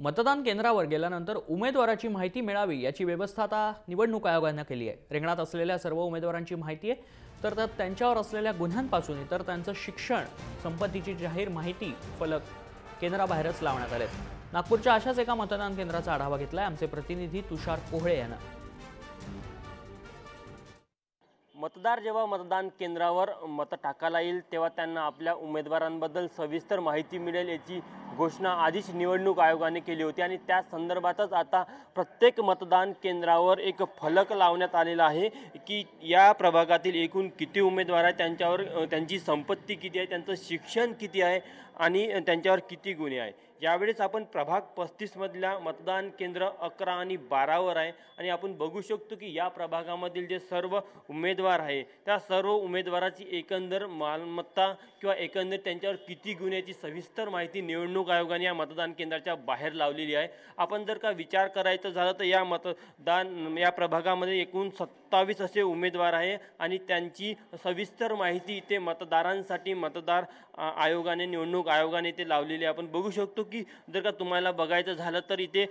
मतदान केंद्रावर गेल्यानंतर उमेदवाराची माहिती मिळावी याची व्यवस्था आता निवडणूक आयोगाने केली आहे। रिंगणात असलेल्या सर्व उमेदवारांची माहिती आहे, तर त्यात त्यांच्यावर असलेल्या गुन्ह्यांपासून इतर त्यांचं शिक्षण, संपत्तीची जाहीर माहिती फलक केंद्राबाहेरच लावण्यात आले। नागपूरच्या अशाच एका मतदान केंद्राचा आढावा घेतलाय आमचे प्रतिनिधी तुषार कोहळे यांना। मतदार जेव्हा मतदान केंद्रावर मत टाकायला येईल तेव्हा त्यांना आपल्या उमेदवारांबद्दल सविस्तर माहिती मिळेल याची घोषणा आधीच निवडणूक आयोगाने केली होती आणि त्या संदर्भातच आता प्रत्येक मतदान केंद्रावर एक फलक लावण्यात आलेला आहे की या प्रभागातील एकूण किती उमेदवार आहेत, त्यांच्यावर त्यांची संपत्ती किती आहे, त्यांचं शिक्षण किती आहे आणि त्यांच्यावर किती गुन्हे आहे। यावेळेस आपण प्रभाग 35 मधल्या मतदान केंद्र 11 आणि 12 आहे आणि आपण बघू शकतो की या प्रभागामधील जे सर्व उमेदवार आहे त्या सर्व उमेदवाराची एकंदर मालमत्ता किंवा एकंदर त्यांच्यावर किती गुन्ह्याची सविस्तर माहिती निवडणूक आयोगाने या मतदान केंद्राच्या बाहेर लावलेली आहे। आपण जर का विचार करायचं झालं तर या प्रभागामध्ये एकूण 27 असे उमेदवार आहे आणि त्यांची सविस्तर माहिती इथे मतदारांसाठी मतदार आयोगाने निवडणूक आयोगाने ते लावलेली आपण बघू शकतो की जर का तुम्हाला बघायचं झालं तर इथे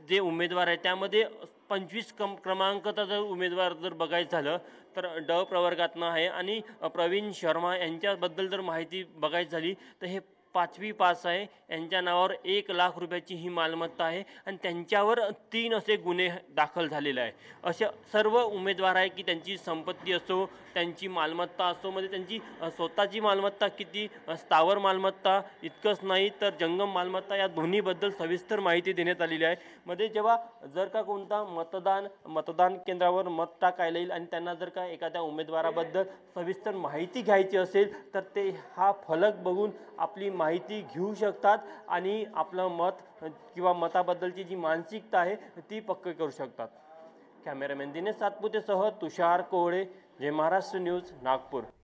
जे उमेदवार आहे त्यामध्ये 25 क्रमांकाचा जर उमेदवार जर बघायचं झालं तर ड प्रवर्गातनं आहे आणि प्रवीण शर्मा यांच्याबद्दल जर माहिती बघायची झाली तर हे 5वी पास आहे। यांच्या नावावर 1 लाख रुपयाची ही मालमत्ता आहे आणि त्यांच्यावर 3 असे गुन्हे दाखल झालेले आहे। अशा सर्व उमेदवार आहे की त्यांची संपत्ती असो, त्यांची मालमत्ता असो, म्हणजे त्यांची स्वतःची मालमत्ता किती, स्थावर मालमत्ता इतकंच नाही तर जंगम मालमत्ता या दोन्हीबद्दल सविस्तर माहिती देण्यात आलेली आहे। मध्ये जेव्हा जर का कोणता मतदान केंद्रावर मत टाकायला येईल आणि त्यांना जर का एखाद्या उमेदवाराबद्दल सविस्तर माहिती घ्यायची असेल तर ते हा फलक बघून आपली माहिती घेऊ शकतात आणि आपलं मत किंवा मताबद्दलची जी मानसिकता आहे ती पक्की करू शकतात। कॅमेरामॅन दिनेश सातपुतेसह तुषार कोहळे, जय महाराष्ट्र न्यूज, नागपूर।